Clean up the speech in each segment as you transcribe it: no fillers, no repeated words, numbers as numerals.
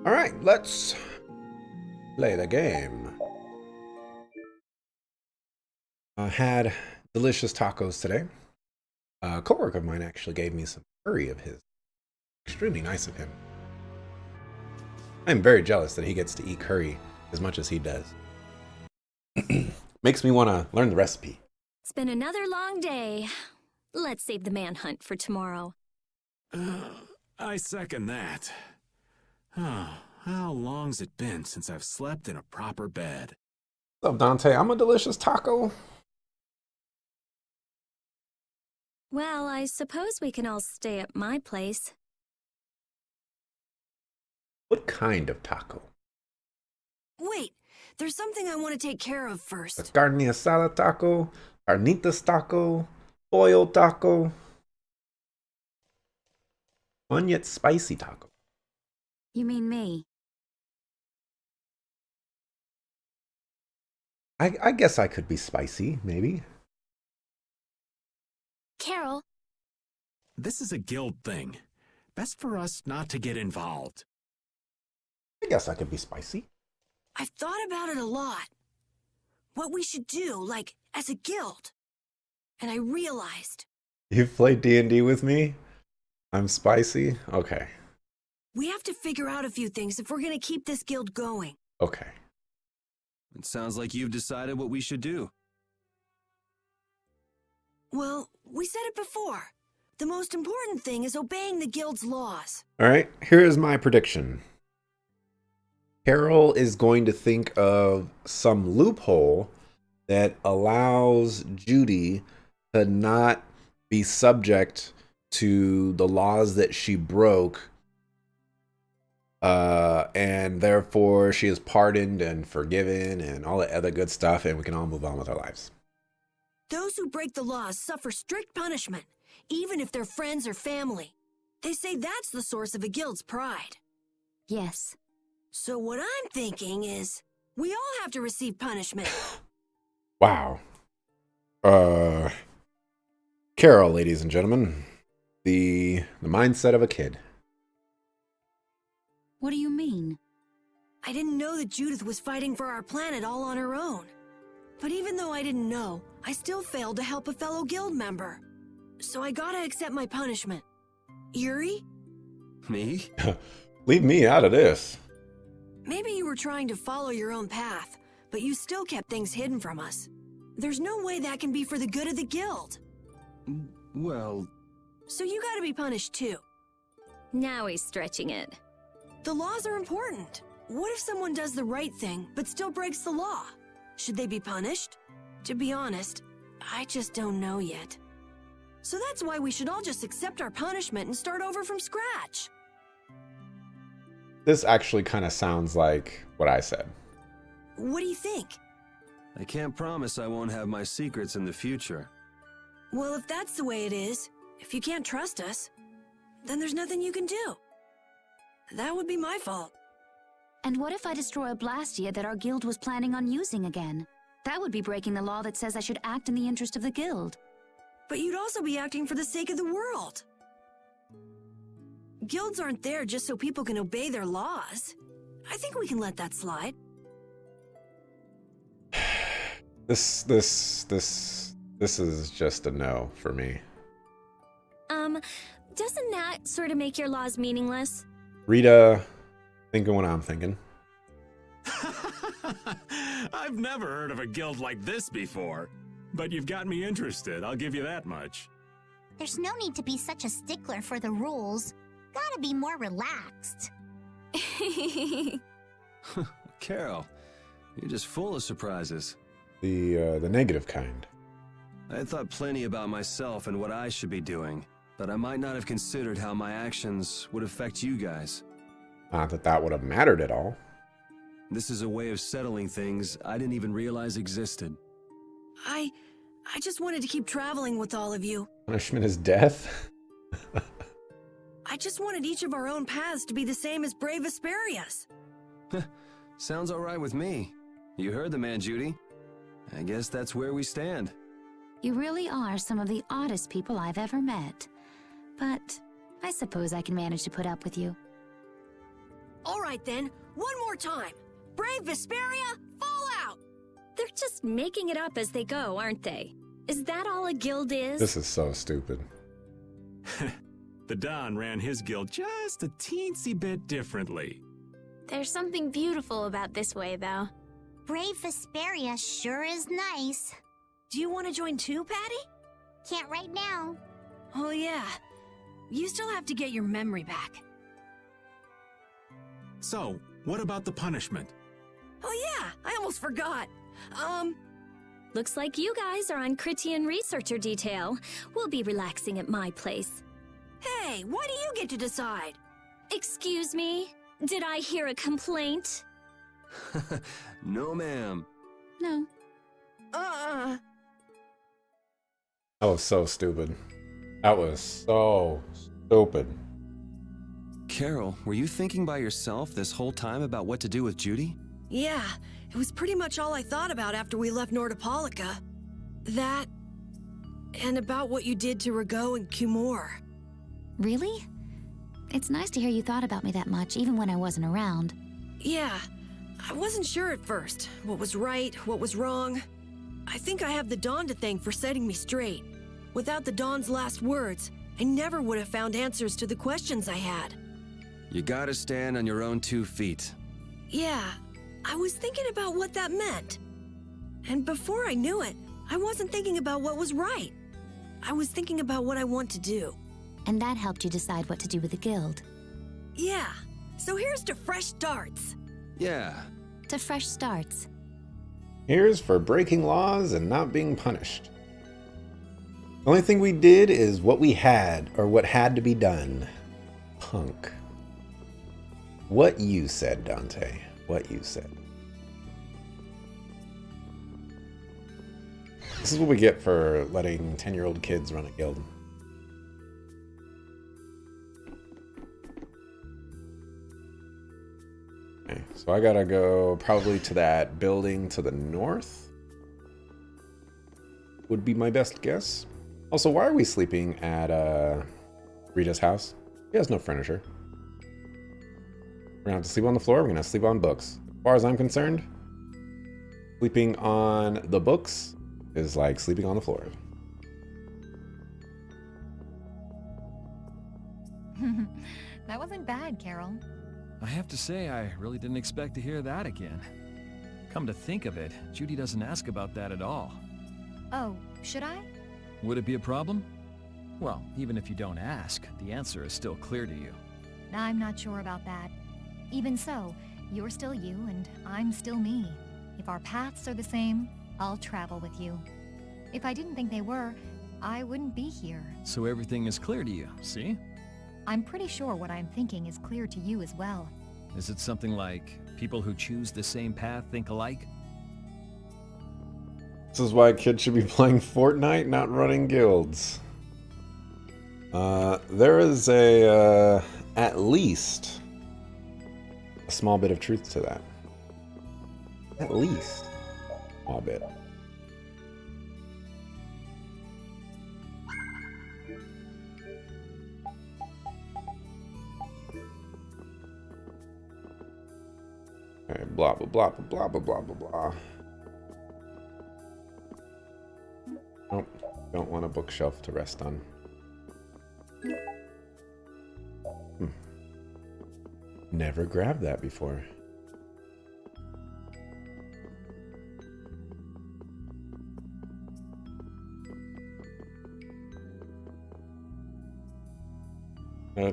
Alright, let's play the game. I had delicious tacos today. A coworker of mine actually gave me some curry of his. Extremely nice of him. I'm very jealous that he gets to eat curry as much as he does. Makes me want to learn the recipe. It's been another long day. Let's save the manhunt for tomorrow. I second that. How long's it been since I've slept in a proper bed? What's up, Dante? I'm a delicious taco. Well, I suppose we can all stay at my place. What kind of taco? Wait, there's something I want to take care of first. A carne asada taco, carnitas taco, pollo taco, fun yet spicy taco. You mean me? I guess I could be spicy, maybe. Carol? This is a guild thing. Best for us not to get involved. I guess I could be spicy. I've thought about it a lot. What we should do, like, as a guild. And I realized... You've played D&D with me? I'm spicy? Okay. We have to figure out a few things if we're gonna keep this guild going. Okay. It sounds like you've decided what we should do. Well, we said it before. The most important thing is obeying the guild's laws. Alright, here is my prediction. Carol is going to think of some loophole that allows Judy to not be subject to the laws that she broke, and therefore she is pardoned and forgiven and all that other good stuff, and we can all move on with our lives. Those who break the laws suffer strict punishment, even if they're friends or family. They say that's the source of a guild's pride. Yes. So what I'm thinking is, we all have to receive punishment. Wow. Carol, ladies and gentlemen. The mindset of a kid. What do you mean? I didn't know that Judith was fighting for our planet all on her own. But even though I didn't know, I still failed to help a fellow guild member. So I gotta accept my punishment. Yuri? Me? Leave me out of this. Maybe you were trying to follow your own path, but you still kept things hidden from us. There's no way that can be for the good of the guild. Well... So you gotta be punished too. Now he's stretching it. The laws are important. What if someone does the right thing, but still breaks the law? Should they be punished? To be honest, I just don't know yet. So that's why we should all just accept our punishment and start over from scratch. This actually kind of sounds like what I said. What do you think? I can't promise I won't have my secrets in the future. Well, if that's the way it is, if you can't trust us, then there's nothing you can do. That would be my fault. And what if I destroy a Blastia that our guild was planning on using again? That would be breaking the law that says I should act in the interest of the guild. But you'd also be acting for the sake of the world. Guilds aren't there just so people can obey their laws. I think we can let that slide. This is just a no for me. Doesn't that sort of make your laws meaningless? Rita, thinking what I'm thinking. I've never heard of a guild like this before. But you've got me interested, I'll give you that much. There's no need to be such a stickler for the rules. Gotta be more relaxed. Carol, you're just full of surprises. The negative kind. I thought plenty about myself and what I should be doing, but I might not have considered how my actions would affect you guys. Not that that would have mattered at all. This is a way of settling things I didn't even realize existed. I just wanted to keep traveling with all of you. Punishment is death? I just wanted each of our own paths to be the same as brave Vesperia's. Sounds all right with me. You heard the man, Judy. I guess that's where we stand. You really are some of the oddest people I've ever met. But I suppose I can manage to put up with you. All right then, one more time. Brave Vesperia, fall out! They're just making it up as they go, aren't they? Is that all a guild is? This is so stupid. The Don ran his guild just a teensy bit differently. There's something beautiful about this way, though. Brave Vesperia sure is nice. Do you want to join too, Patty? Can't right now. Oh yeah. You still have to get your memory back. So, what about the punishment? Oh yeah, I almost forgot. Looks like you guys are on Critian researcher detail. We'll be relaxing at my place. Hey, why do you get to decide? Excuse me? Did I hear a complaint? No, ma'am. No. Uh-uh. That was so stupid. That was so stupid. Carol, were you thinking by yourself this whole time about what to do with Judy? Yeah, it was pretty much all I thought about after we left Nordopolica. That, and about what you did to Rago and Cumore. Really? It's nice to hear you thought about me that much, even when I wasn't around. Yeah, I wasn't sure at first what was right, what was wrong. I think I have the Dawn to thank for setting me straight. Without the Dawn's last words, I never would have found answers to the questions I had. You gotta stand on your own 2 feet. Yeah, I was thinking about what that meant. And before I knew it, I wasn't thinking about what was right. I was thinking about what I want to do. And that helped you decide what to do with the guild. Yeah, so here's to fresh starts. Yeah. To fresh starts. Here's for breaking laws and not being punished. The only thing we did is what we had, or what had to be done. Punk. What you said, Dante. What you said. This is what we get for letting 10-year-old kids run a guild. Okay, so I gotta go probably to that building to the north. Would be my best guess. Also, why are we sleeping at Rita's house? He has no furniture. We're gonna have to sleep on the floor. We're gonna sleep on books. As far as I'm concerned, sleeping on the books is like sleeping on the floor. That wasn't bad, Carol. I have to say, I really didn't expect to hear that again. Come to think of it, Judy doesn't ask about that at all. Oh, should I? Would it be a problem? Well, even if you don't ask, the answer is still clear to you. I'm not sure about that. Even so, you're still you and I'm still me. If our paths are the same, I'll travel with you. If I didn't think they were, I wouldn't be here. So everything is clear to you, see? I'm pretty sure what I'm thinking is clear to you as well. Is it something like people who choose the same path think alike? This is why kids should be playing Fortnite, not running guilds. There is at least a small bit of truth to that. At least a small bit. Okay, blah blah blah blah blah blah blah blah. Nope, don't want a bookshelf to rest on. Never grabbed that before.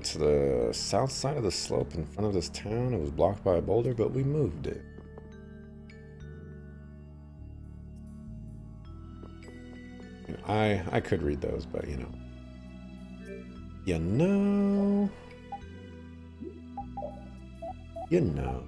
To the south side of the slope in front of this town. It was blocked by a boulder, but we moved it. You know, I could read those, but you know. You know. You know.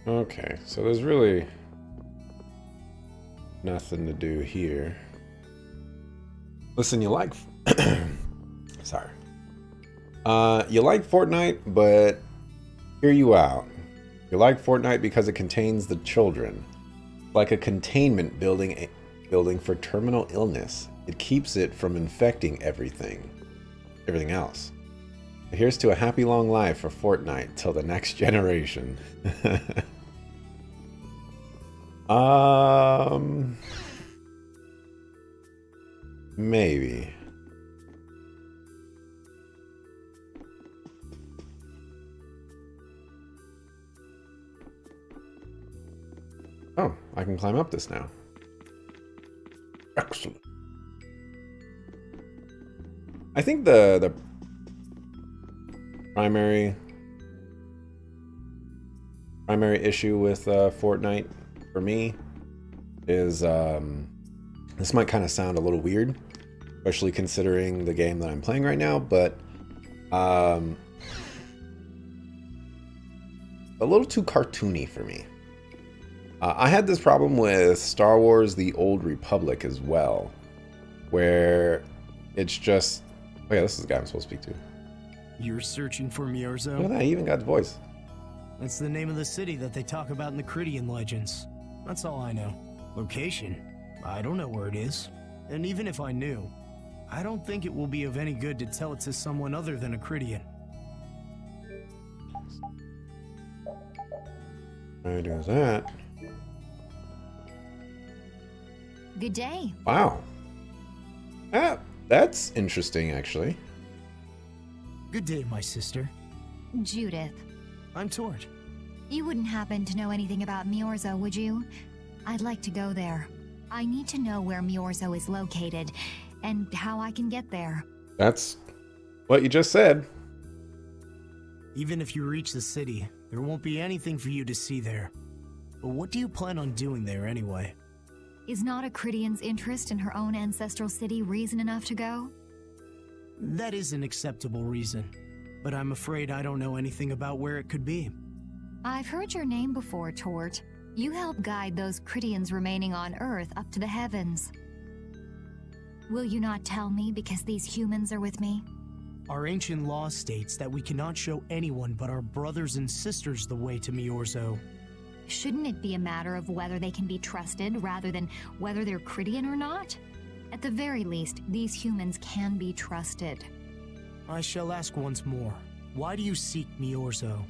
Okay, so there's really nothing to do here. Listen, you like sorry. You like Fortnite, but hear you out. You like Fortnite because it contains the children. Like a containment building for terminal illness. It keeps it from infecting everything else. Here's to a happy long life for Fortnite till the next generation. Maybe. Oh, I can climb up this now. Excellent. I think the primary issue with Fortnite for me is this might kind of sound a little weird, especially considering the game that I'm playing right now, but a little too cartoony for me. I had this problem with Star Wars The Old Republic as well, where it's just... Oh yeah, this is the guy I'm supposed to speak to. You're searching for Miorzo? Look at that, he even got his voice. That's the name of the city that they talk about in the Critian legends. That's all I know. Location? I don't know where it is. And even if I knew, I don't think it will be of any good to tell it to someone other than a Critian. I do that. Good day. Wow. That's interesting, actually. Good day, my sister. Judith. I'm Tord. You wouldn't happen to know anything about Miorzo, would you? I'd like to go there. I need to know where Miorzo is located, and how I can get there. That's what you just said. Even if you reach the city, there won't be anything for you to see there. But what do you plan on doing there anyway? Is not a Critian's interest in her own ancestral city reason enough to go? That is an acceptable reason, but I'm afraid I don't know anything about where it could be. I've heard your name before, Tort. You help guide those Critians remaining on Earth up to the heavens. Will you not tell me because these humans are with me? Our ancient law states that we cannot show anyone but our brothers and sisters the way to Miorzo. Shouldn't it be a matter of whether they can be trusted rather than whether they're Critian or not? At the very least, these humans can be trusted. I shall ask once more. Why do you seek Miorzo?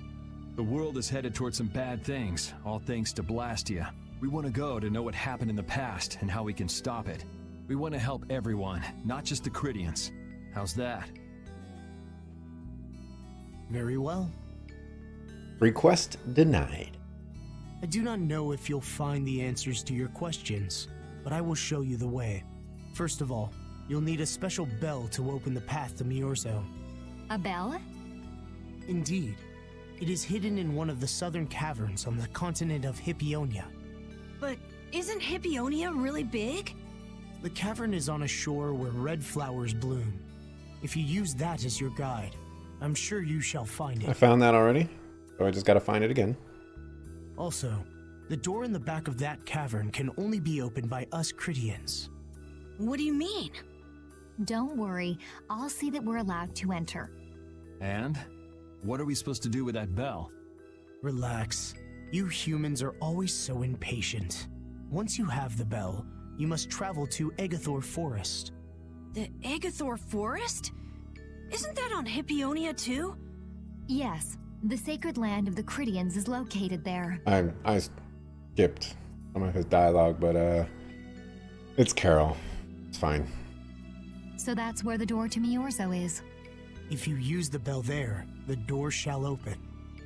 The world is headed towards some bad things, all thanks to Blastia. We want to go to know what happened in the past and how we can stop it. We want to help everyone, not just the Critians. How's that? Very well. Request denied. I do not know if you'll find the answers to your questions, but I will show you the way. First of all, you'll need a special bell to open the path to Miorzo. A bell? Indeed. It is hidden in one of the southern caverns on the continent of Hippionia. But isn't Hippionia really big? The cavern is on a shore where red flowers bloom. If you use that as your guide, I'm sure you shall find it. I found that already, so I just gotta find it again. Also, the door in the back of that cavern can only be opened by us Critians. What do you mean? Don't worry, I'll see that we're allowed to enter. And? What are we supposed to do with that bell? Relax. You humans are always so impatient. Once you have the bell, you must travel to Egathor Forest. The Egathor Forest? Isn't that on Hippionia too? Yes, the sacred land of the Critians is located there. I skipped some of his dialogue, but it's Carol. It's fine. So that's where the door to Miorzo is. If you use the bell there, the door shall open.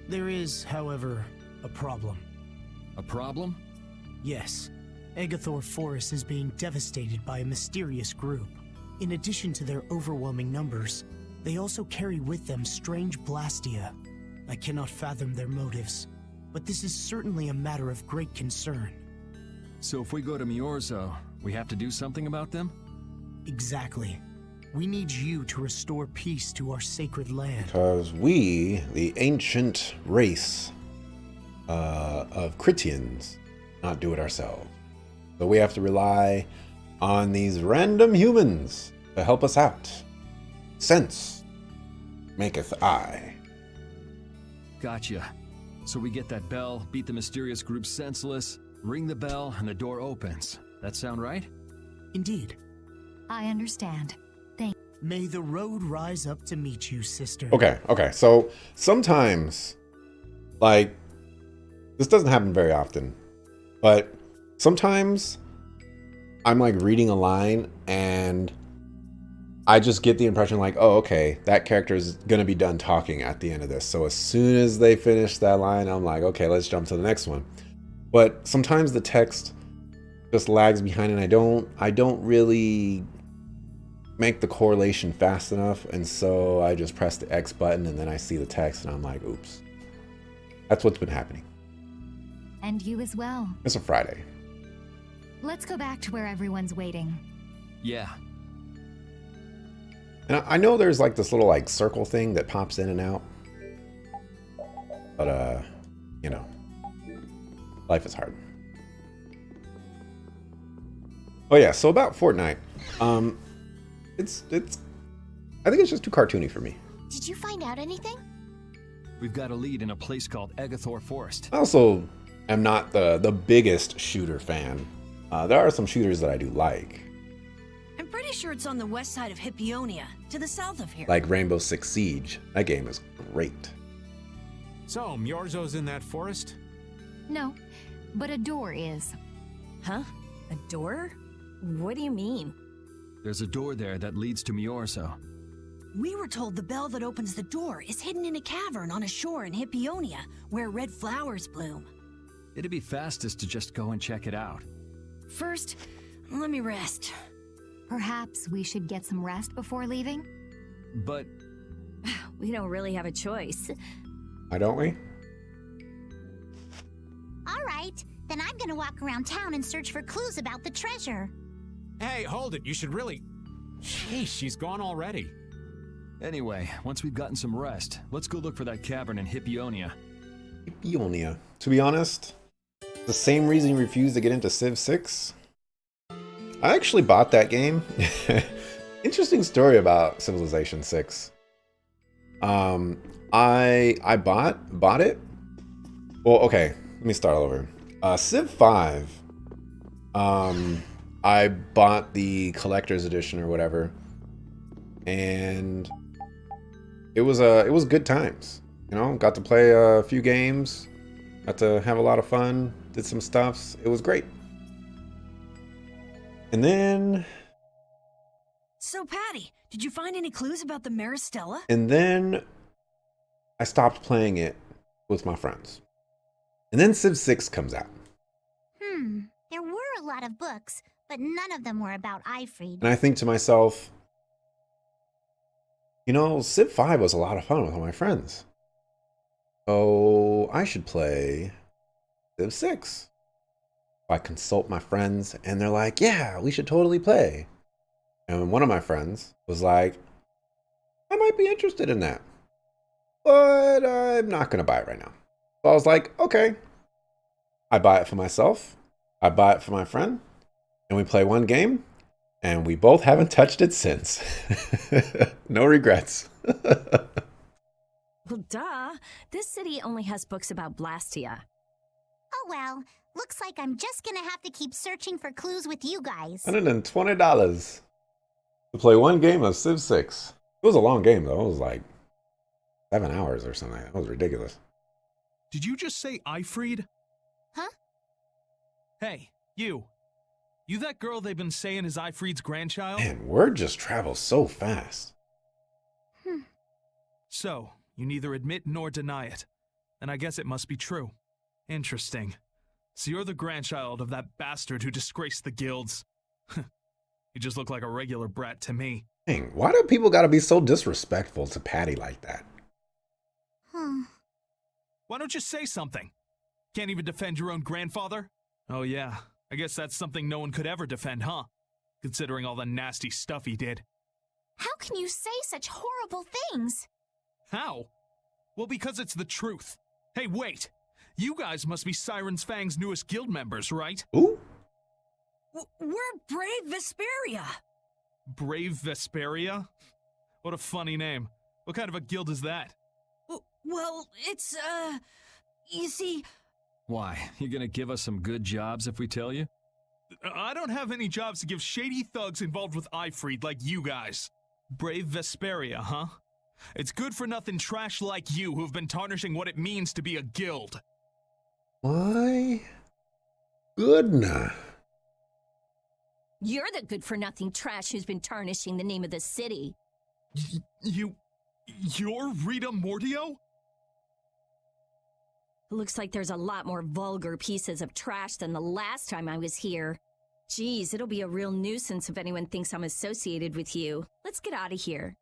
There is, however, a problem. A problem? Yes. Egathor Forest is being devastated by a mysterious group. In addition to their overwhelming numbers, they also carry with them strange Blastia. I cannot fathom their motives, but this is certainly a matter of great concern. So if we go to Miorzo, we have to do something about them? Exactly. We need you to restore peace to our sacred land. Because we, the ancient race of Critians, not do it ourselves. So we have to rely on these random humans to help us out. Sense maketh I. Gotcha. So we get that bell, beat the mysterious group senseless, ring the bell, and the door opens. That sound right? Indeed. I understand. Thank May the road rise up to meet you, sister. Okay. So sometimes, like, this doesn't happen very often, but sometimes I'm like reading a line and I just get the impression like, oh, okay, that character is going to be done talking at the end of this. So as soon as they finish that line, I'm like, okay, let's jump to the next one. But sometimes the text just lags behind and I don't really make the correlation fast enough. And so I just press the X button and then I see the text and I'm like, oops. That's what's been happening. And you as well. It's a Friday. Let's go back to where everyone's waiting. Yeah. And I know there's like this little like circle thing that pops in and out. But you know, life is hard. Oh yeah, so about Fortnite. It's I think it's just too cartoony for me. Did you find out anything? We've got a lead in a place called Egathor Forest. I also am not the biggest shooter fan. There are some shooters that I do like. I'm pretty sure it's on the west side of Hippionia, to the south of here. Like Rainbow Six Siege. That game is great. So, Myorzo's in that forest? No, but a door is. Huh? A door? What do you mean? There's a door there that leads to Myorzo. We were told the bell that opens the door is hidden in a cavern on a shore in Hippionia, where red flowers bloom. It'd be fastest to just go and check it out. First, let me rest. Perhaps we should get some rest before leaving? But We don't really have a choice. Why don't we? All right, then I'm gonna walk around town and search for clues about the treasure. Hey, hold it. You should really... Jeez, she's gone already. anyway, once we've gotten some rest, let's go look for that cavern in Hippionia. Hippionia. To be honest, the same reason you refused to get into Civ 6. I actually bought that game. Interesting story about Civilization 6. I bought it. Well, okay, let me start all over. Civ 5. I bought the collector's edition or whatever, and it was good times. You know, got to play a few games, got to have a lot of fun, did some stuffs. It was great. And then... So, Patty, did you find any clues about the Maristella? And then I stopped playing it with my friends. And then Civ 6 comes out. There were a lot of books, but none of them were about Ifrid. And I think to myself, you know, Civ 5 was a lot of fun with all my friends. So I should play Civ 6. I consult my friends and they're like, yeah, we should totally play. And one of my friends was like, I might be interested in that, but I'm not going to buy it right now. So I was like, okay. I buy it for myself. I buy it for my friend. And we play one game. And we both haven't touched it since. No regrets. Well, duh. This city only has books about Blastia. Oh well, looks like I'm just gonna have to keep searching for clues with you guys. $120 to play one game of Civ 6. It was a long game, though. It was like 7 hours or something. That was ridiculous. Did you just say Ifrid? Huh? Hey, you. You that girl they've been saying is Ifrid's grandchild? Man, word just travels so fast. So, you neither admit nor deny it. And I guess it must be true. Interesting. So you're the grandchild of that bastard who disgraced the guilds. You just look like a regular brat to me. Dang, why do people gotta be so disrespectful to Patty like that? Why don't you say something? Can't even defend your own grandfather? Oh yeah, I guess that's something no one could ever defend, huh? Considering all the nasty stuff he did. How can you say such horrible things? How? Well, because it's the truth. Hey, wait! You guys must be Siren's Fang's newest guild members, right? Ooh? We're Brave Vesperia. Brave Vesperia? What a funny name. What kind of a guild is that? Well, it's, You see... Why? You gonna give us some good jobs if we tell you? I don't have any jobs to give shady thugs involved with Ifried like you guys. Brave Vesperia, huh? It's good-for-nothing trash like you who've been tarnishing what it means to be a guild. My goodness. You're the good-for-nothing trash who's been tarnishing the name of the city. You're Rita Mortio? Looks like there's a lot more vulgar pieces of trash than the last time I was here. Geez, it'll be a real nuisance if anyone thinks I'm associated with you. Let's get out of here.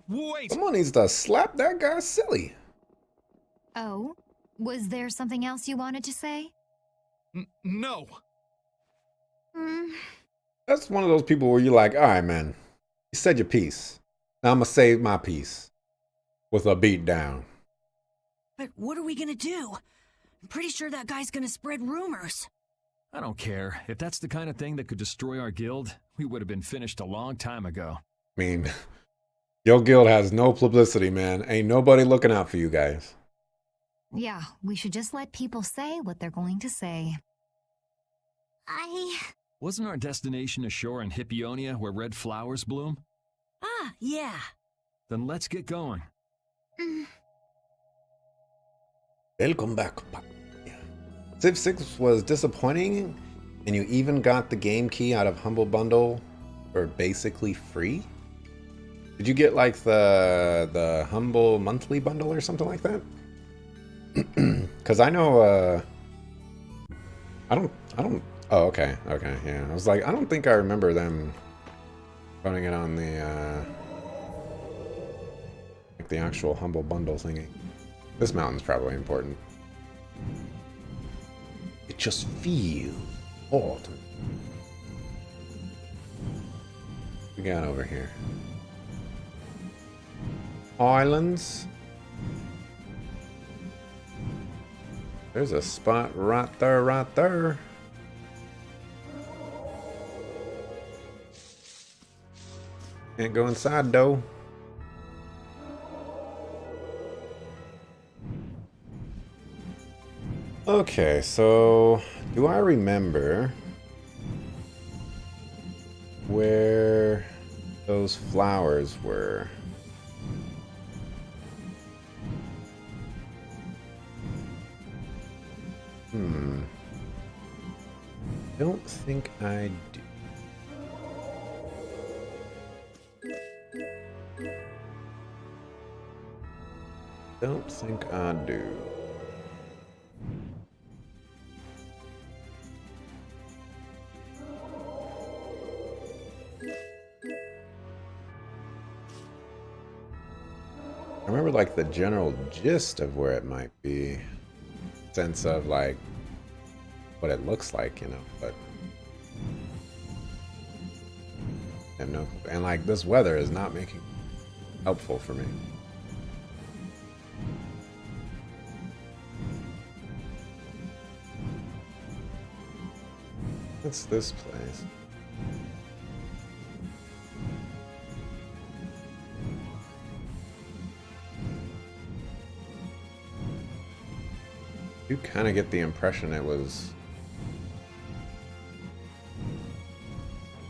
Wait! Someone needs to slap that guy silly. Oh? Was there something else you wanted to say? No. That's one of those people where you're like, all right, man, you said your piece. Now I'm going to save my piece with a beat down. But what are we gonna do? I'm pretty sure that guy's gonna spread rumors. I don't care. If that's the kind of thing that could destroy our guild, we would have been finished a long time ago. I mean, your guild has no publicity, man. Ain't nobody looking out for you guys. Yeah, we should just let people say what they're going to say. Wasn't our destination ashore in Hippionia where red flowers bloom? Ah, yeah. Then let's get going. Welcome back. Civ 6 was disappointing, and you even got the game key out of Humble Bundle for basically free? Did you get like the Humble Monthly Bundle or something like that? Because I know, I don't, oh, okay, yeah. I was like, I don't think I remember them putting it on the, like the actual Humble Bundle thingy. This mountain's probably important. It just feels odd. What we got over here? Islands. There's a spot right there. Can't go inside though. Okay, so do I remember where those flowers were? Don't think I do. Don't think I do. I remember like the general gist of where it might be. Sense of like what it looks like, you know, but I have no, and like this weather is not making helpful for me. What's this place? You kind of get the impression it was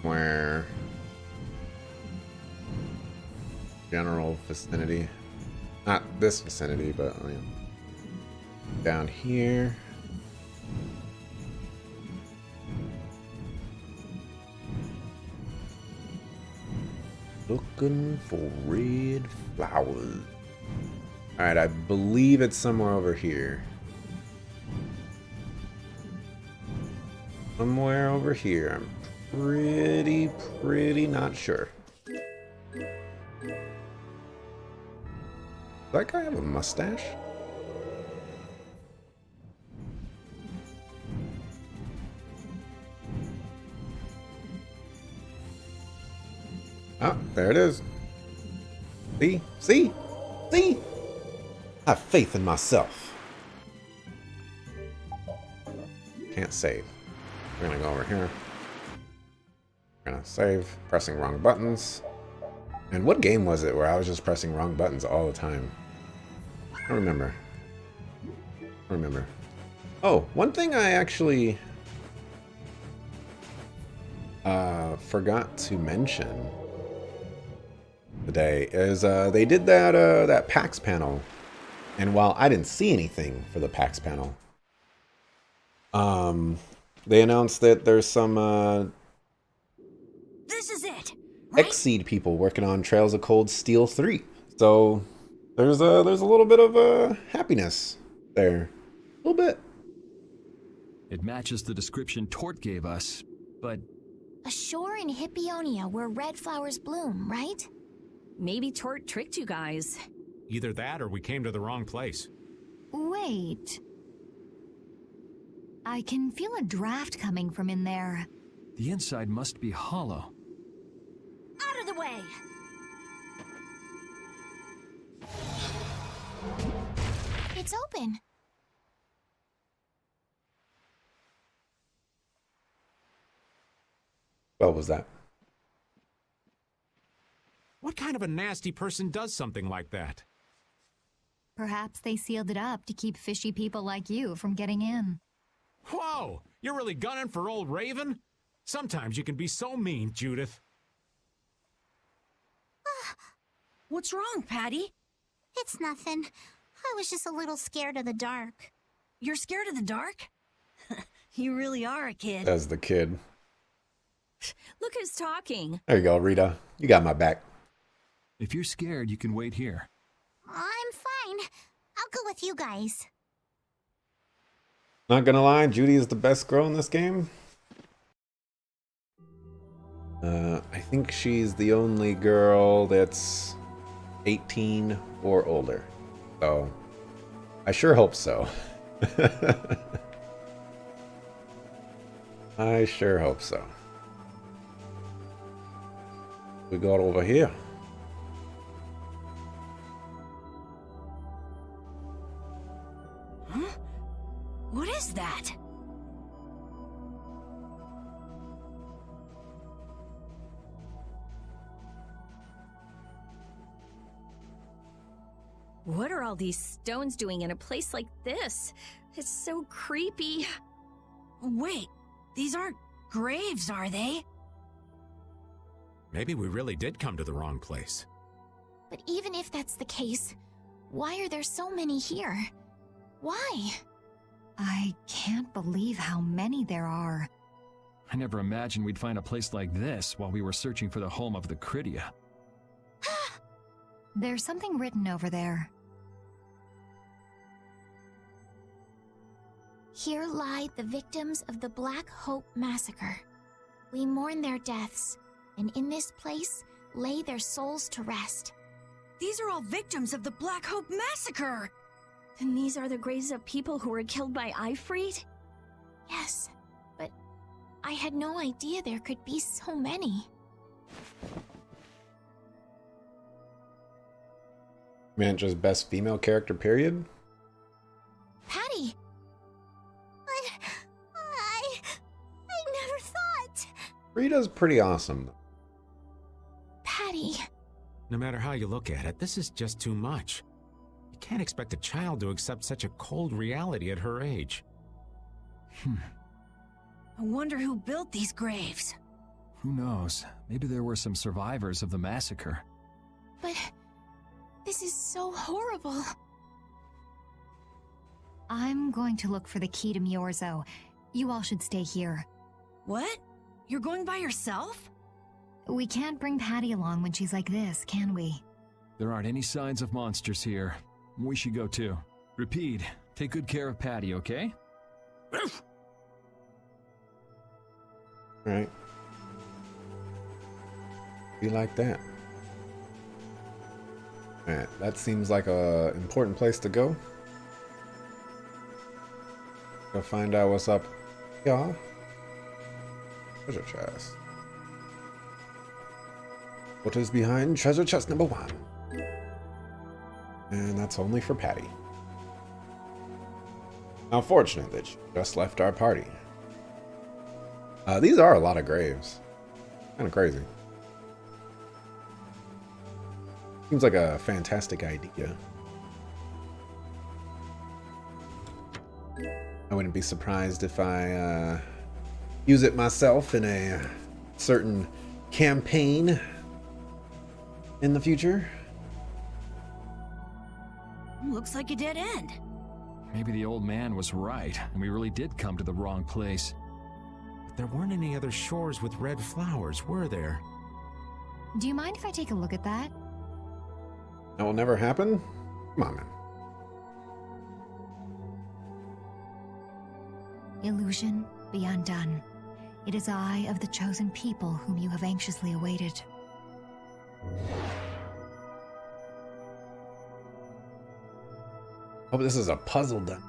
where general vicinity, not this vicinity, but I mean, down here. Looking for red flowers. All right, I believe it's somewhere over here. Somewhere over here. I'm pretty not sure. Does that guy have a mustache? Ah, there it is. See? See? See? I have faith in myself. Can't save. We're gonna go over here. We're gonna save. Pressing wrong buttons. And what game was it where I was just pressing wrong buttons all the time? I remember. Oh, one thing I actually forgot to mention today is they did that PAX panel, and while I didn't see anything for the PAX panel, they announced that there's some This is it, right? Xseed people working on Trails of Cold Steel 3. So there's a little bit of happiness there. A little bit. It matches the description Tort gave us, but... A shore in Hippionia where red flowers bloom, right? Maybe Tort tricked you guys. Either that or we came to the wrong place. Wait. I can feel a draft coming from in there. The inside must be hollow. Out of the way! It's open. What was that? What kind of a nasty person does something like that? Perhaps they sealed it up to keep fishy people like you from getting in. Whoa! You're really gunning for old Raven? Sometimes you can be so mean, Judith. What's wrong, Patty? It's nothing. I was just a little scared of the dark. You're scared of the dark? You really are a kid. As the kid. Look who's talking. There you go, Rita. You got my back. If you're scared, you can wait here. I'm fine. I'll go with you guys. Not gonna lie, Judy is the best girl in this game. I think she's the only girl that's 18 or older. So, I sure hope so. I sure hope so. We got over here. Huh? What is that? What are all these stones doing in a place like this? It's so creepy. Wait, these aren't graves, are they? Maybe we really did come to the wrong place. But even if that's the case, why are there so many here? Why? I can't believe how many there are. I never imagined we'd find a place like this while we were searching for the home of the Critia. There's something written over there. Here lie the victims of the Black Hope Massacre. We mourn their deaths, and in this place lay their souls to rest. These are all victims of the Black Hope Massacre! Then these are the graves of people who were killed by Ifrit? Yes, but I had no idea there could be so many. Man, just best female character, period? Patty! I never thought! Rita's pretty awesome. Patty! No matter how you look at it, this is just too much. You can't expect a child to accept such a cold reality at her age. I wonder who built these graves. Who knows? Maybe there were some survivors of the massacre. But this is so horrible. I'm going to look for the key to Miorzo. You all should stay here. What? You're going by yourself? We can't bring Patty along when she's like this, can we? There aren't any signs of monsters here. We should go too. Repeat, take good care of Patty, okay? Right. Be like that. Alright, that seems like a important place to go. Go find out what's up. Yeah. Treasure chest. What is behind treasure chest number 1? And that's only for Patty. How fortunate that she just left our party. These are a lot of graves. Kind of crazy. Seems like a fantastic idea. I wouldn't be surprised if I use it myself in a certain campaign in the future. Looks like a dead end. Maybe the old man was right, and we really did come to the wrong place. But there weren't any other shores with red flowers, were there? Do you mind if I take a look at that? That will never happen? Come on, man. Illusion, be undone. It is I of the chosen people whom you have anxiously awaited. Hope this is a puzzle then.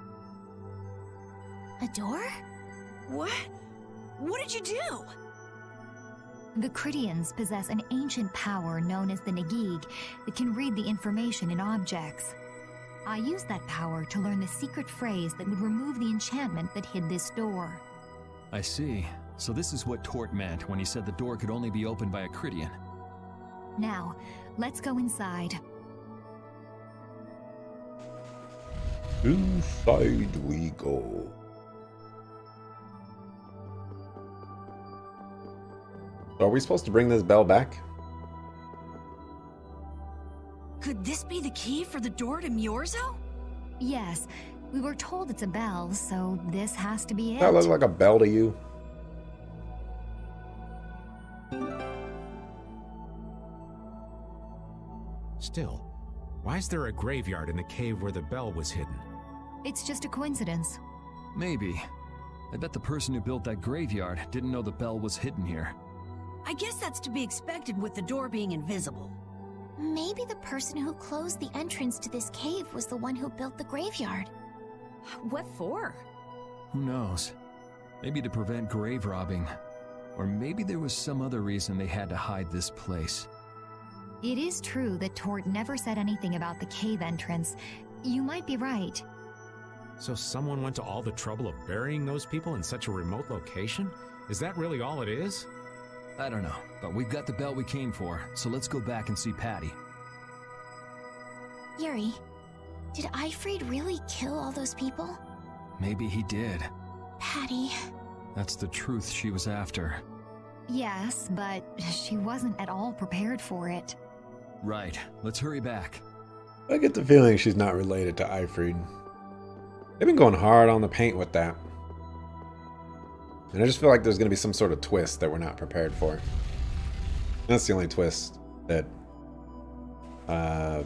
A door? What? What did you do? The Cridians possess an ancient power known as the Negig that can read the information in objects. I used that power to learn the secret phrase that would remove the enchantment that hid this door. I see. So this is what Tort meant when he said the door could only be opened by a Cridian. Now, let's go inside. Inside we go. So are we supposed to bring this bell back? Could this be the key for the door to Myorzo? Yes, we were told it's a bell, so this has to be it. That looks like a bell to you. Still, why is there a graveyard in the cave where the bell was hidden? It's just a coincidence. Maybe. I bet the person who built that graveyard didn't know the bell was hidden here. I guess that's to be expected with the door being invisible. Maybe the person who closed the entrance to this cave was the one who built the graveyard. What for? Who knows? Maybe to prevent grave robbing. Or maybe there was some other reason they had to hide this place. It is true that Tort never said anything about the cave entrance. You might be right. So someone went to all the trouble of burying those people in such a remote location? Is that really all it is? I don't know, but we've got the bell we came for, so let's go back and see Patty. Yuri, did Eifried really kill all those people? Maybe he did. Patty. That's the truth she was after. Yes, but she wasn't at all prepared for it. Right, let's hurry back. I get the feeling she's not related to Eifried. They've been going hard on the paint with that. And I just feel like there's going to be some sort of twist that we're not prepared for. That's the only twist that the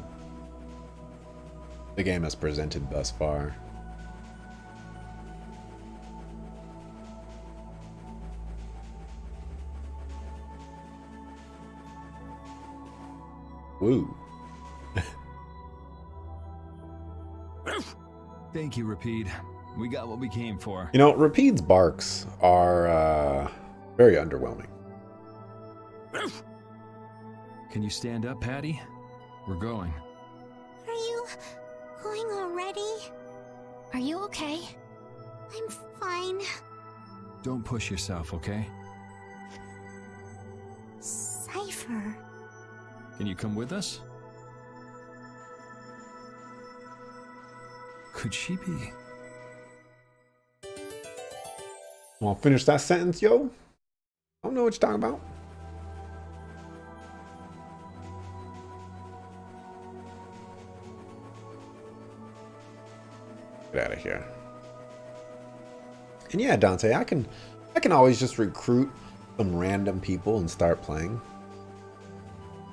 game has presented thus far. Woo. Thank you, Rapide. We got what we came for. You know, Rapide's barks are very underwhelming. Can you stand up, Patty? We're going. Are you going already? Are you okay? I'm fine. Don't push yourself, okay? Cypher. Can you come with us? Could she be? Want to finish that sentence, yo? I don't know what you're talking about. Get out of here. And yeah, Dante, I can always just recruit some random people and start playing.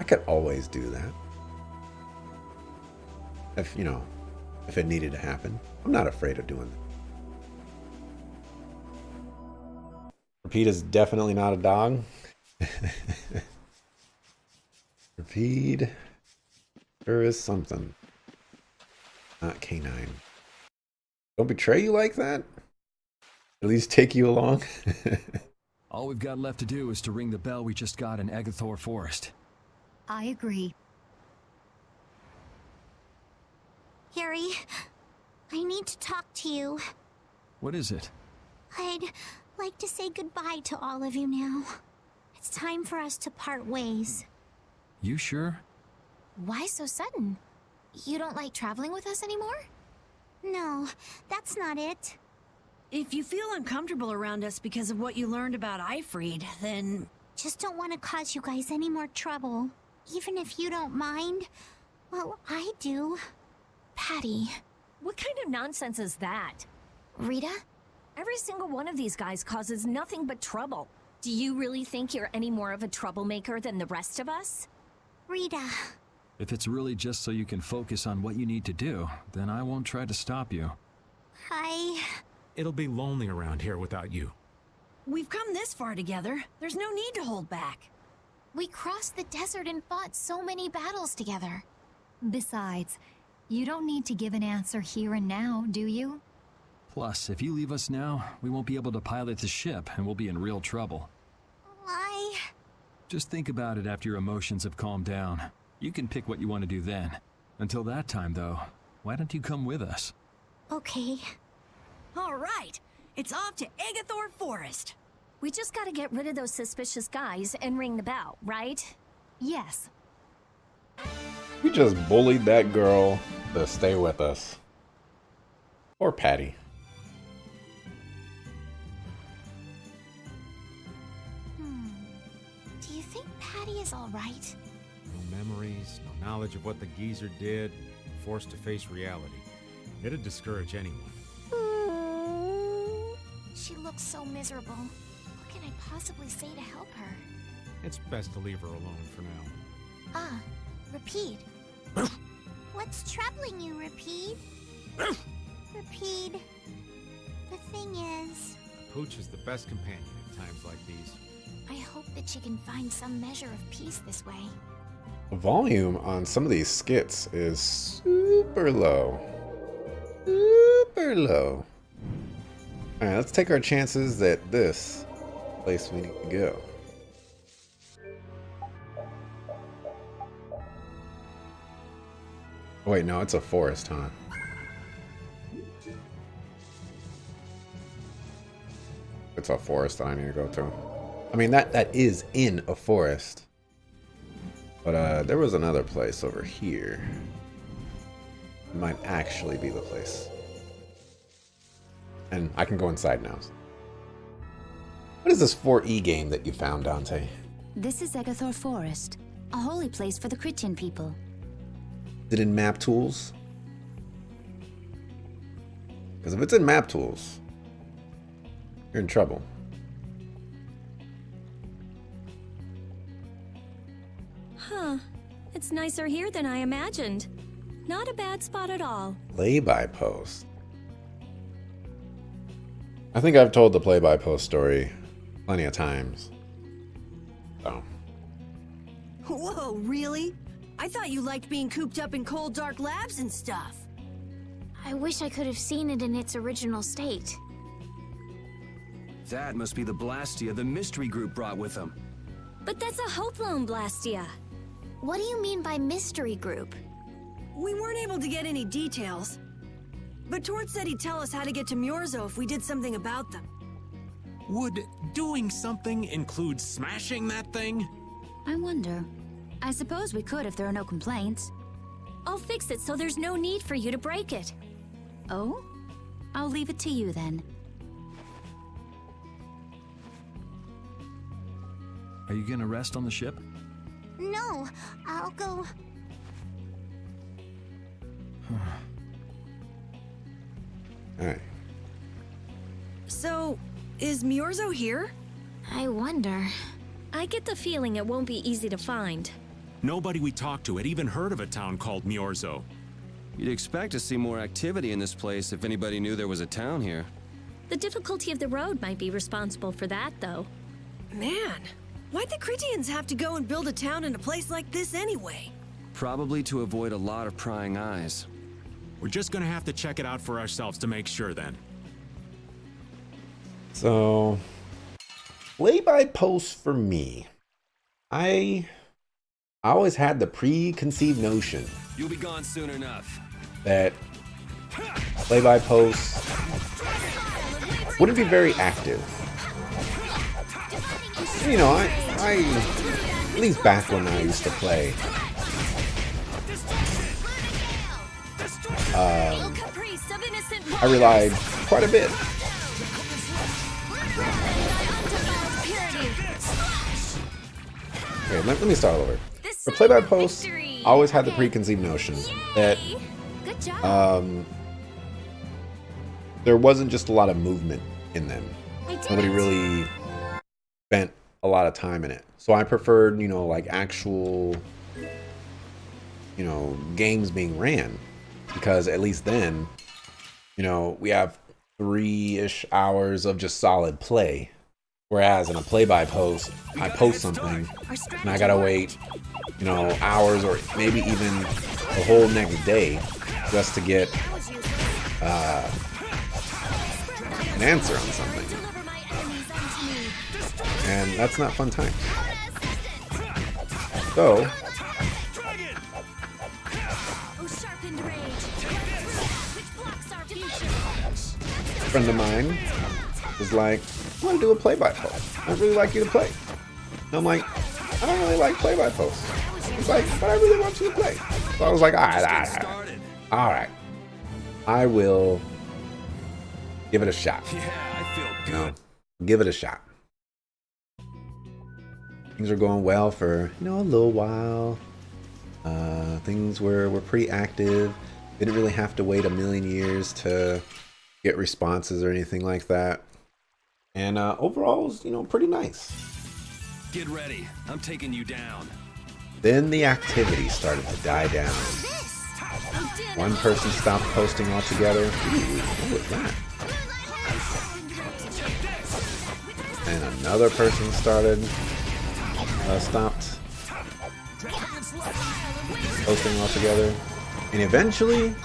I could always do that. If, you know, if it needed to happen. I'm not afraid of doing that. Rapide is definitely not a dog. Rapide sure is something. Not canine. Don't betray you like that? At least take you along? All we've got left to do is to ring the bell we just got in Agathor Forest. I agree. Yuri, I need to talk to you. What is it? I'd like to say goodbye to all of you now. It's time for us to part ways. You sure? Why so sudden? You don't like traveling with us anymore? No, that's not it. If you feel uncomfortable around us because of what you learned about Ifried, then... Just don't want to cause you guys any more trouble. Even if you don't mind. Well, I do. Patty, what kind of nonsense is that? Rita? Every single one of these guys causes nothing but trouble. Do you really think you're any more of a troublemaker than the rest of us? Rita. If it's really just so you can focus on what you need to do, then I won't try to stop you. It'll be lonely around here without you. We've come this far together. There's no need to hold back. We crossed the desert and fought so many battles together. Besides, you don't need to give an answer here and now, do you? Plus, if you leave us now, we won't be able to pilot the ship and we'll be in real trouble. Just think about it after your emotions have calmed down. You can pick what you want to do then. Until that time, though, why don't you come with us? Okay. All right. It's off to Agathor Forest. We just gotta get rid of those suspicious guys and ring the bell, right? Yes. We just bullied that girl to stay with us. Or Patty. Do you think Patty is all right? No memories, no knowledge of what the geezer did, forced to face reality. It'd discourage anyone. She looks so miserable. What can I possibly say to help her? It's best to leave her alone for now. Rapide. What's troubling you, Rapide? Rapide. The thing is... Pooch is the best companion at times like these. I hope that she can find some measure of peace this way. The volume on some of these skits is super low. Super low. Alright, let's take our chances at this place we need to go. Oh, wait, no, it's a forest, huh? It's a forest that I need to go to. I mean, that is in a forest. But there was another place over here. It might actually be the place. And I can go inside now. What is this 4E game that you found, Dante? This is Agathor Forest, a holy place for the Christian people. Is it in map tools? Because if it's in map tools, you're in trouble. Huh. It's nicer here than I imagined. Not a bad spot at all. Play-by post. I think I've told the play-by post story plenty of times. So. Whoa, really? I thought you liked being cooped up in cold, dark labs and stuff. I wish I could have seen it in its original state. That must be the Blastia the mystery group brought with them. But that's a Hope Loan Blastia. What do you mean by mystery group? We weren't able to get any details. But Tord said he'd tell us how to get to Myorzo if we did something about them. Would doing something include smashing that thing? I wonder. I suppose we could if there are no complaints. I'll fix it so there's no need for you to break it. Oh? I'll leave it to you then. Are you gonna rest on the ship? No, I'll go... Alright. So, is Myorzo here? I wonder. I get the feeling it won't be easy to find. Nobody we talked to had even heard of a town called Myorzo. You'd expect to see more activity in this place if anybody knew there was a town here. The difficulty of the road might be responsible for that, though. Man, why'd the Critians have to go and build a town in a place like this anyway? Probably to avoid a lot of prying eyes. We're just gonna have to check it out for ourselves to make sure then. So, play-by post for me. I always had the preconceived notion You'll be gone soon enough. that play-by posts wouldn't be very active. You know, I at least back when I used to play, I relied quite a bit. Okay, let me start over. For play-by-post, I always had the preconceived notion that there wasn't just a lot of movement in them. Nobody really spent a lot of time in it. So I preferred, you know, like actual, you know, games being ran, because at least then, you know, we have 3-ish hours of just solid play. Whereas in a play-by-post, I post something and I gotta wait, you know, hours or maybe even the whole next day just to get an answer on something. And that's not fun times. So, a friend of mine was like, I want to do a play-by-post. I'd really like you to play. And I'm like, I don't really like play-by-posts. He's like, but I really want you to play. So I was like, all right. I will give it a shot. Yeah, I feel good. You know, give it a shot. Things were going well for, you know, a little while. Things were pretty active. Didn't really have to wait a million years to get responses or anything like that. And overall, it was, you know, pretty nice. Get ready. I'm taking you down. Then the activity started to die down. One person stopped posting altogether. Ooh, what was that? And another person stopped posting altogether. And eventually,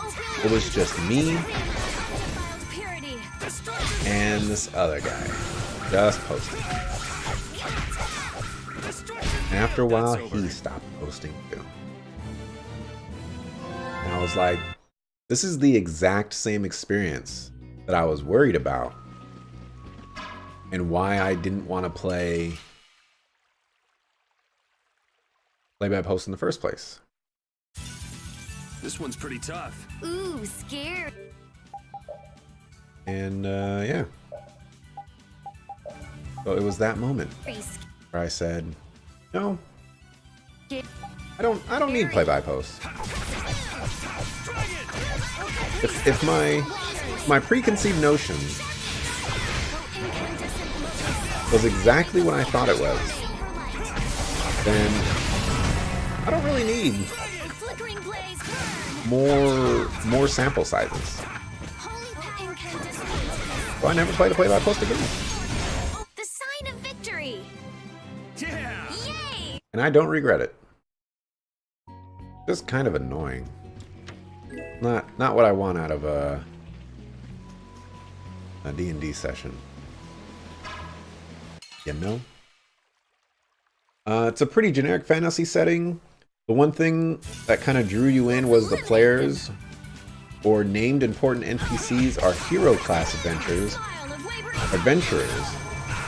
it was just me and this other guy just posting. And after a while, he stopped posting too. And I was like, this is the exact same experience that I was worried about and why I didn't want to play play-by-post in the first place. This one's pretty tough. Ooh, scared. And yeah. So it was that moment where I said, no, I don't need play-by-post. If my preconceived notion was exactly what I thought it was, then I don't really need more sample sizes. So I never played a play-by-post again. The sign of victory. Yeah. Yay! And I don't regret it. Just kind of annoying. Not what I want out of a D&D session. You know? It's a pretty generic fantasy setting. The one thing that kind of drew you in was the players or named important NPCs are hero class adventurers.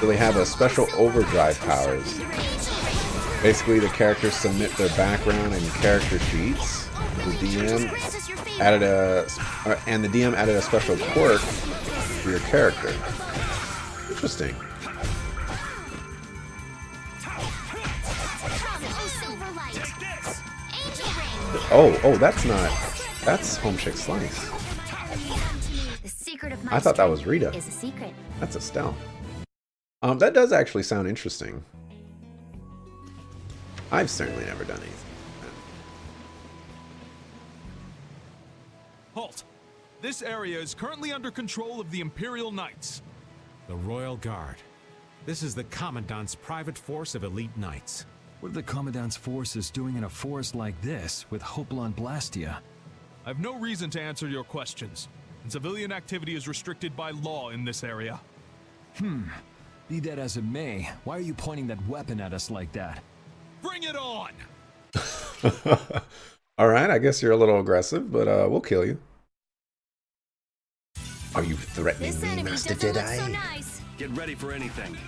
So they have a special overdrive powers. Basically, the characters submit their background and character sheets. The DM added a special quirk for your character. Interesting. Oh, that's Homesick Slice. The secret of I thought that was Rita. is a secret. That's Estelle. That does actually sound interesting. I've certainly never done anything. Halt! This area is currently under control of the Imperial Knights. The Royal Guard. This is the Commandant's private force of elite knights. What are the Commandant's forces doing in a forest like this with Hopla Blastia? I've no reason to answer your questions, and civilian activity is restricted by law in this area. Be that as it may, why are you pointing that weapon at us like that? Bring it on! Alright, I guess you're a little aggressive, but we'll kill you. Are you threatening me, Master Jedi? So nice. Get ready for anything.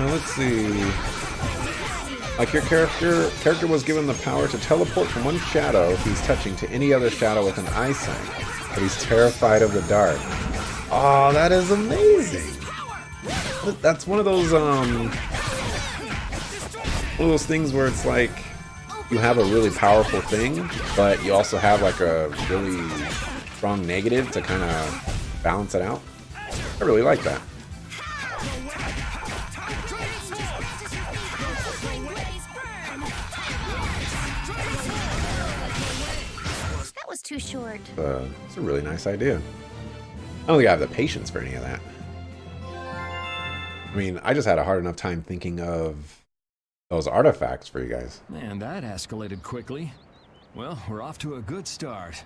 Let's see. Like your character was given the power to teleport from one shadow he's touching to any other shadow with an eyesight, but he's terrified of the dark. Oh, that is amazing. That's one of those things where it's like you have a really powerful thing, but you also have like a really strong negative to kind of balance it out. I really like that. That was too short. It's a really nice idea. I don't think I have the patience for any of that. I mean, I just had a hard enough time thinking of those artifacts for you guys. Man, that escalated quickly. Well, we're off to a good start.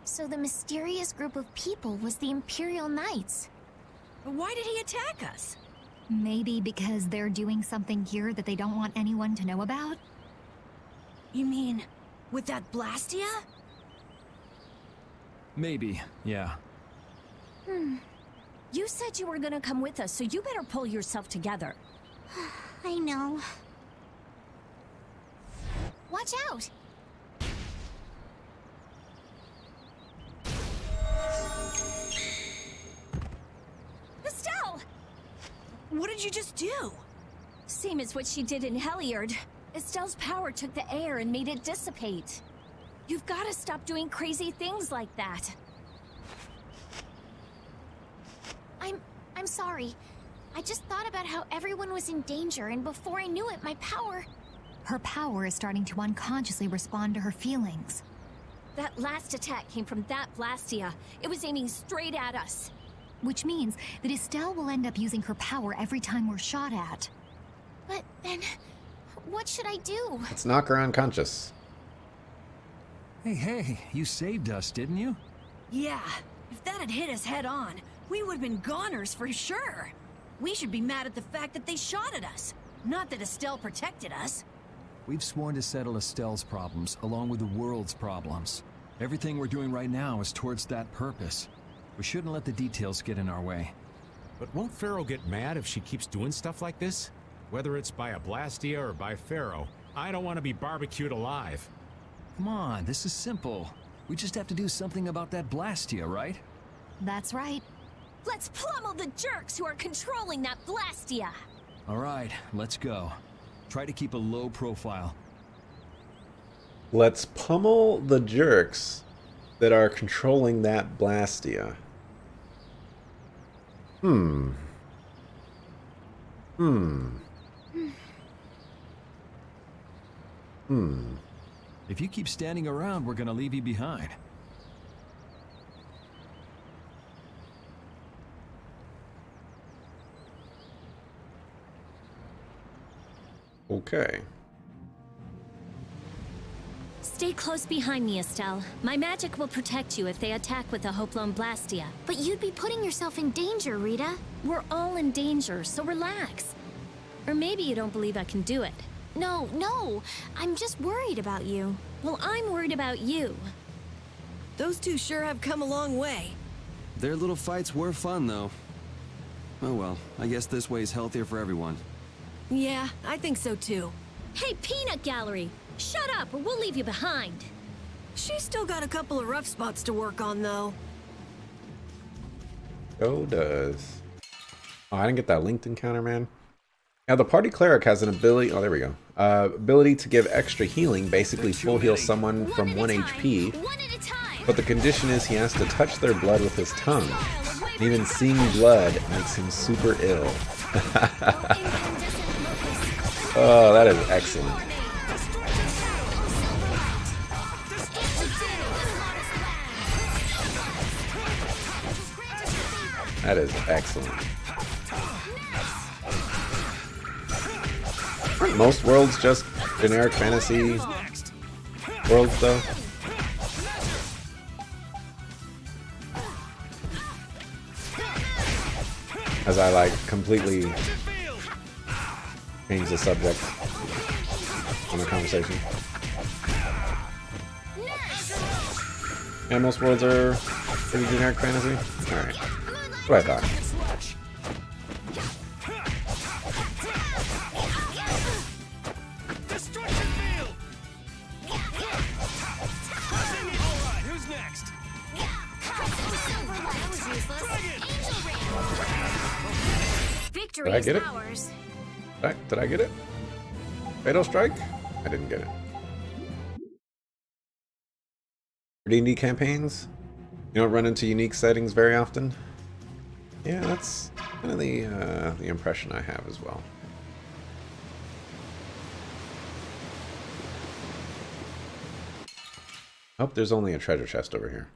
So the mysterious group of people was the Imperial Knights. Why did he attack us? Maybe because they're doing something here that they don't want anyone to know about? You mean, with that Blastia? Maybe, yeah. You said you were gonna come with us, so you better pull yourself together. I know. Watch out! Estelle! What did you just do? Same as what she did in Heliard. Estelle's power took the air and made it dissipate. You've got to stop doing crazy things like that. I'm sorry. I just thought about how everyone was in danger, and before I knew it, my power... Her power is starting to unconsciously respond to her feelings. That last attack came from that Blastia. It was aiming straight at us. Which means that Estelle will end up using her power every time we're shot at. But then, what should I do? Let's knock her unconscious. Hey, you saved us, didn't you? Yeah, if that had hit us head on, we would have been goners for sure. We should be mad at the fact that they shot at us, not that Estelle protected us. We've sworn to settle Estelle's problems along with the world's problems. Everything we're doing right now is towards that purpose. We shouldn't let the details get in our way. But won't Pharaoh get mad if she keeps doing stuff like this? Whether it's by a Blastia or by Pharaoh, I don't want to be barbecued alive. Come on, this is simple. We just have to do something about that Blastia, right? That's right. Let's pummel the jerks who are controlling that Blastia! All right, let's go. Try to keep a low profile. Let's pummel the jerks that are controlling that Blastia. If you keep standing around, we're gonna leave you behind. Okay. Stay close behind me, Estelle. My magic will protect you if they attack with a Hopelone Blastia. But you'd be putting yourself in danger, Rita. We're all in danger, so relax. Or maybe you don't believe I can do it. No. I'm just worried about you. Well, I'm worried about you. Those two sure have come a long way. Their little fights were fun, though. Oh well, I guess this way is healthier for everyone. Yeah, I think so too. Hey, Peanut Gallery! Shut up, or we'll leave you behind. She's still got a couple of rough spots to work on, though. So does. Oh, I didn't get that linked encounter, man. Now, the party cleric has an ability. Oh, there we go. Ability to give extra healing, basically full heal someone from 1 HP. But the condition is he has to touch their blood with his tongue. And even seeing blood makes him super ill. Oh, that is excellent. That is excellent. Aren't most worlds just generic fantasy worlds, though? As I, like, completely change the subject on the conversation. And most worlds are pretty generic fantasy? Alright. What I thought. victory Did I is get it? ours. Did I get it? Fatal Strike? I didn't get it. D&D campaigns? You don't run into unique settings very often? Yeah, that's kind of the impression I have as well. Oh, there's only a treasure chest over here.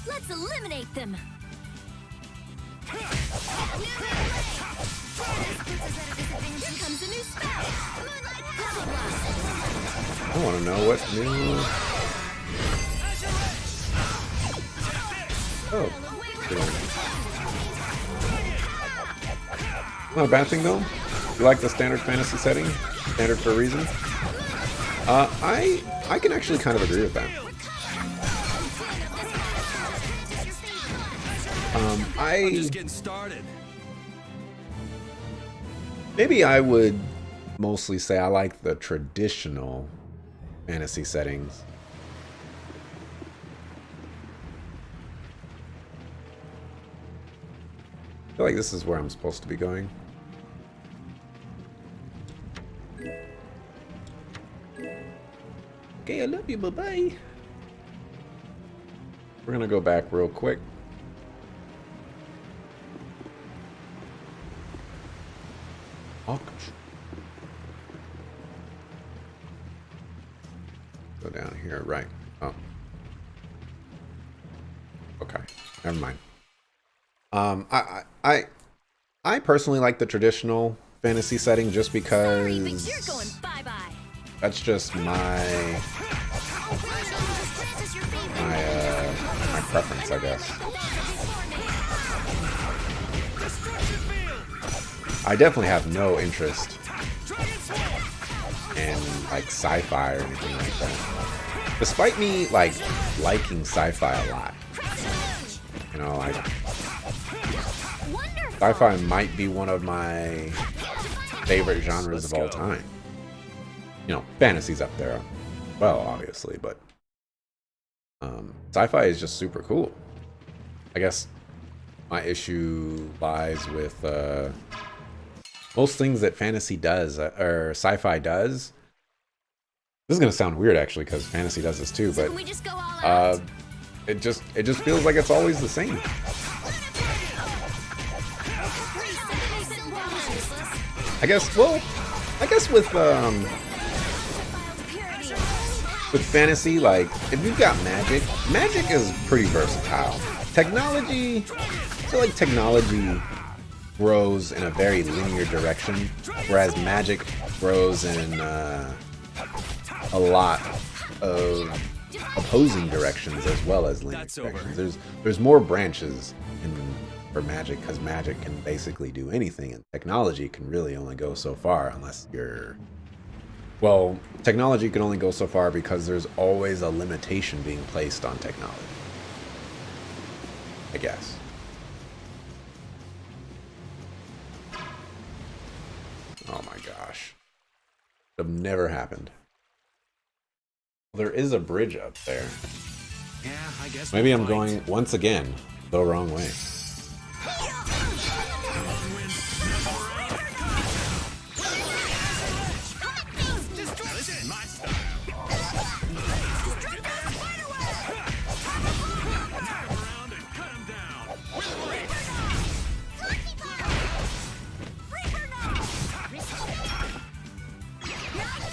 Let's eliminate them. Here comes a new spell. I want to know what new... Oh. Not a bad thing though. You like the standard fantasy setting? Standard for a reason? I can actually kind of agree with that. I'm just getting started. Maybe I would mostly say I like the traditional fantasy settings. I feel like this is where I'm supposed to be going. Okay, I love you, bye-bye. We're gonna go back real quick. Oh, go down here, right? Oh, okay. Never mind. I personally like the traditional fantasy setting just because that's just my preference, I guess. I definitely have no interest in like sci-fi or anything like that. Despite me like liking sci-fi a lot. You know, like sci-fi might be one of my favorite genres of all time. You know, fantasy's up there. Well, obviously, but sci-fi is just super cool. I guess my issue lies with most things that fantasy does or sci-fi does. This is gonna sound weird actually, because fantasy does this too, but it just feels like it's always the same. I guess with fantasy, like if you've got magic is pretty versatile. Technology, I feel like technology grows in a very linear direction, whereas magic grows in a lot of opposing directions as well as linear directions. There's more branches for magic because magic can basically do anything, and technology can really only go so far unless you're... Well, technology can only go so far because there's always a limitation being placed on technology, I guess. Oh my gosh. Would have never happened. There is a bridge up there. Yeah, I guess maybe I'm going once again the wrong way.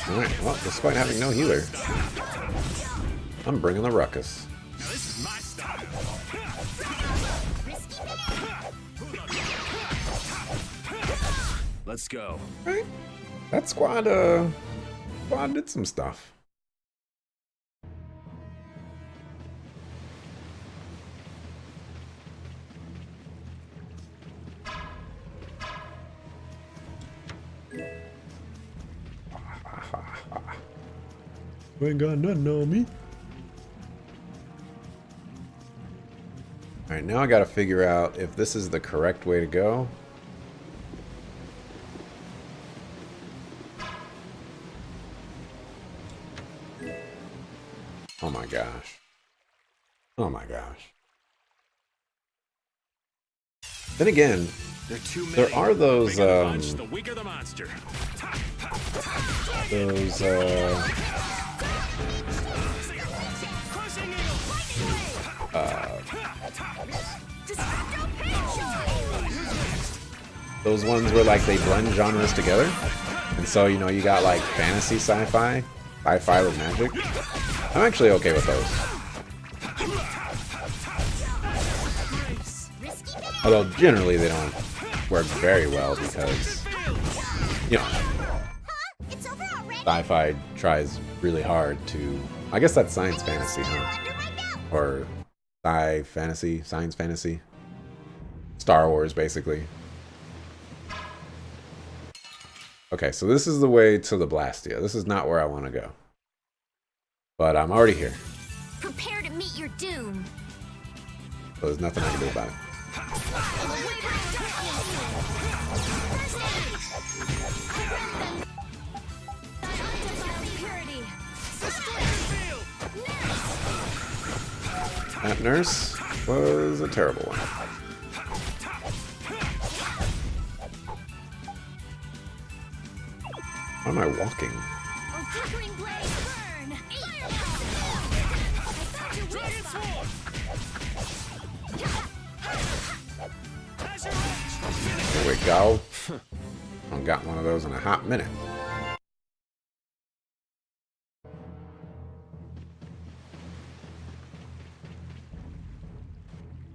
Alright, well, despite having no healer, I'm bringing the ruckus. Let's go. Right. That squad did some stuff. You ain't got nothing on me. Alright, now I gotta figure out if this is the correct way to go. Oh my gosh. Oh my gosh. Then again, there are those The weaker the monster. Those ones where like they blend genres together, and so you know you got like fantasy, sci-fi with magic. I'm actually okay with those. Although generally they don't work very well because, you know, sci-fi tries really hard to. I guess that's science fantasy, huh? Or fantasy, science fantasy. Star Wars, basically. Okay, so this is the way to the Blastia. This is not where I want to go. But I'm already here. Prepare to meet your doom. So there's nothing I can do about it. That nurse was a terrible one. Why am I walking? There we go. I haven't got one of those in a hot minute.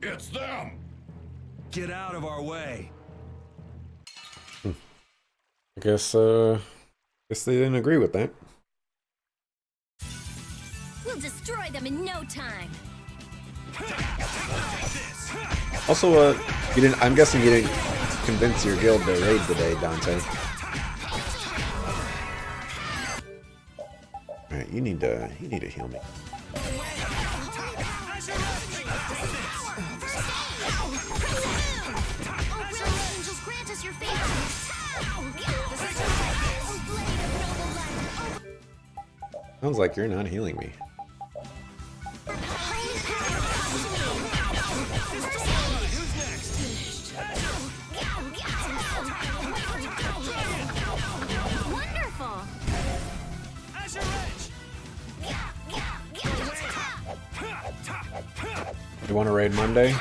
It's them! Get out of our way. I guess they didn't agree with that. We'll destroy them in no time. Also, you didn't. I'm guessing you didn't convince your guild to raid today, Dante. All right, you need to heal me. Sounds like you're not healing me. Wonderful. You want to raid Monday?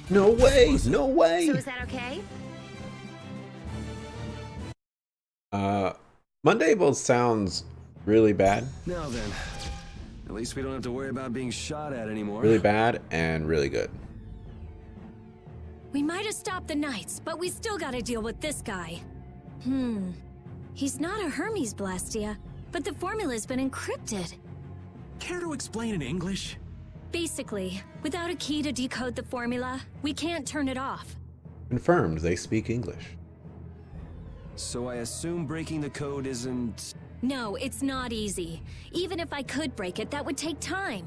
No way! No way! So is that okay? Monday both sounds really bad. Now then, at least we don't have to worry about being shot at anymore. Really bad and really good. We might have stopped the Knights, but we still gotta deal with this guy. He's not a Hermes Blastia, but the formula's been encrypted. Care to explain in English? Basically, without a key to decode the formula, we can't turn it off. Confirmed, they speak English. So I assume breaking the code isn't... No, it's not easy. Even if I could break it, that would take time.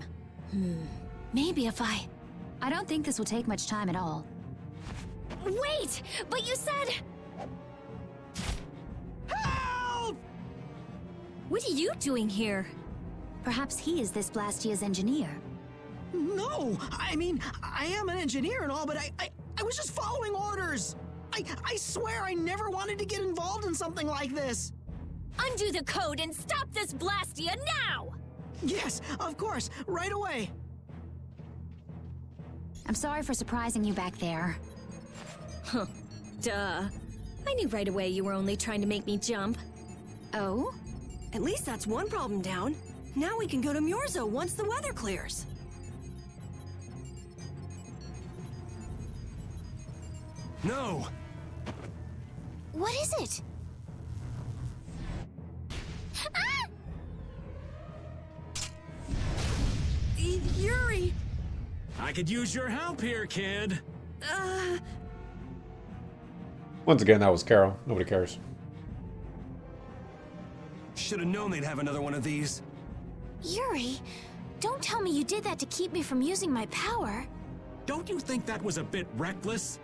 Maybe if I don't think this will take much time at all. Wait! But you said... Help! What are you doing here? Perhaps he is this Blastia's engineer. No! I mean, I am an engineer and all, but I was just following orders! I swear I never wanted to get involved in something like this! Undo the code and stop this Blastia now! Yes, of course, right away! I'm sorry for surprising you back there. Huh. Duh. I knew right away you were only trying to make me jump. Oh? At least that's one problem down. Now we can go to Myorzo once the weather clears. No! What is it? Yuri! I could use your help here, kid. Once again, that was Carol. Nobody cares. Should have known they'd have another one of these. Yuri, don't tell me you did that to keep me from using my power. Don't you think that was a bit reckless?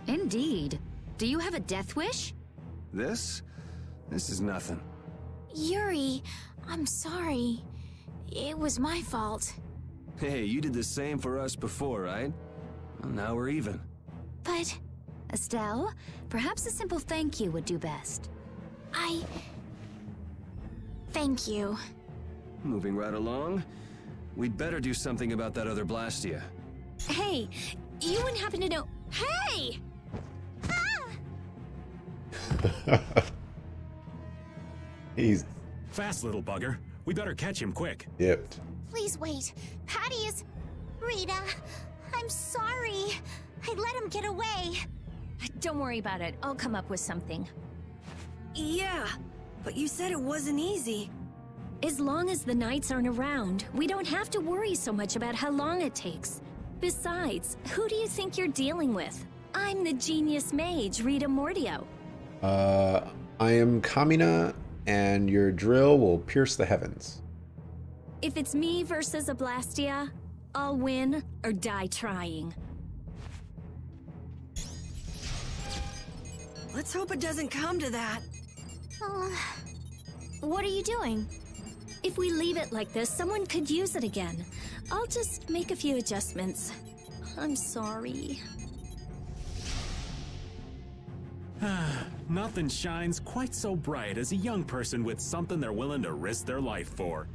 Indeed. Do you have a death wish? This is nothing. Yuri, I'm sorry. It was my fault. Hey, you did the same for us before, right? Well, now we're even. But Estelle, perhaps a simple thank you would do best. Thank you. Moving right along, we'd better do something about that other Blastia. Hey, you wouldn't happen to know... Hey! He's... Fast, little bugger. We better catch him quick. Yep. Please wait. Patty is... Rita, I'm sorry. I let him get away. Don't worry about it. I'll come up with something. Yeah, but you said it wasn't easy. As long as the knights aren't around, we don't have to worry so much about how long it takes. Besides, who do you think you're dealing with? I'm the genius mage, Rita Mordio. I am Kamina, and your drill will pierce the heavens. If it's me versus a Blastia, I'll win or die trying. Let's hope it doesn't come to that. What are you doing? If we leave it like this, someone could use it again. I'll just make a few adjustments. I'm sorry. Nothing shines quite so bright as a young person with something they're willing to risk their life for.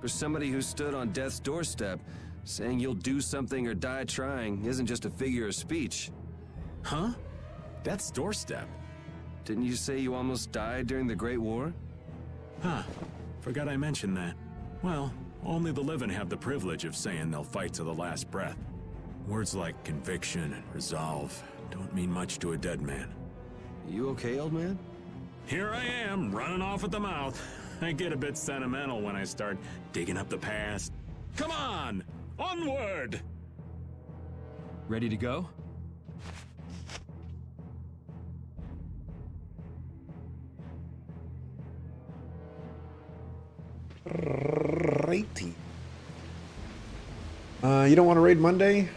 For somebody who stood on death's doorstep, saying you'll do something or die trying isn't just a figure of speech. Huh? Death's doorstep? Didn't you say you almost died during the Great War? Huh. Forgot I mentioned that. Well, only the living have the privilege of saying they'll fight to the last breath. Words like conviction and resolve don't mean much to a dead man. You okay, old man? Here I am, running off at the mouth. I get a bit sentimental when I start digging up the past. Come on! Onward! Ready to go? Righty. You don't want to raid Monday? You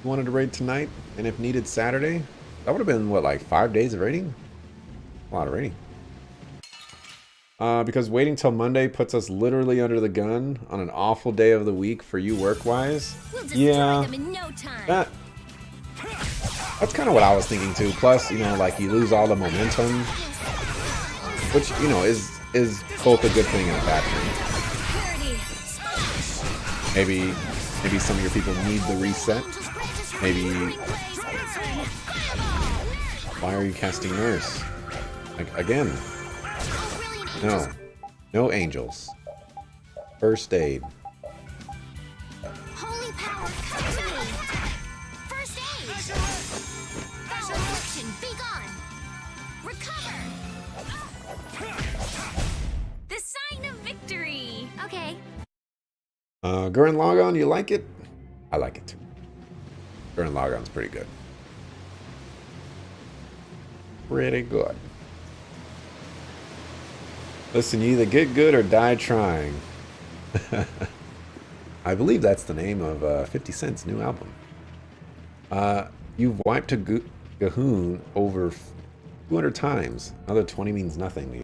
wanted to raid tonight, and if needed, Saturday? That would have been, what, like 5 days of raiding? A lot of raiding. Because waiting till Monday puts us literally under the gun on an awful day of the week for you work-wise. We'll destroy them in no time. That's kind of what I was thinking too. Plus, you know, like you lose all the momentum, which, you know, is both a good thing and a bad thing. Maybe some of your people need the reset. Maybe. Why are you casting Nurse? Like, again. No angels. First aid. Holy power, come to me! First aid! Foul affliction, be gone! Recover! The sign of victory! Okay. Gurren Lagann, you like it? I like it too. Gurren Lagann's pretty good. Pretty good. Listen, you either get good or die trying. I believe that's the name of 50 Cent's new album. You've wiped a Gahoon over 200 times. Another 20 means nothing.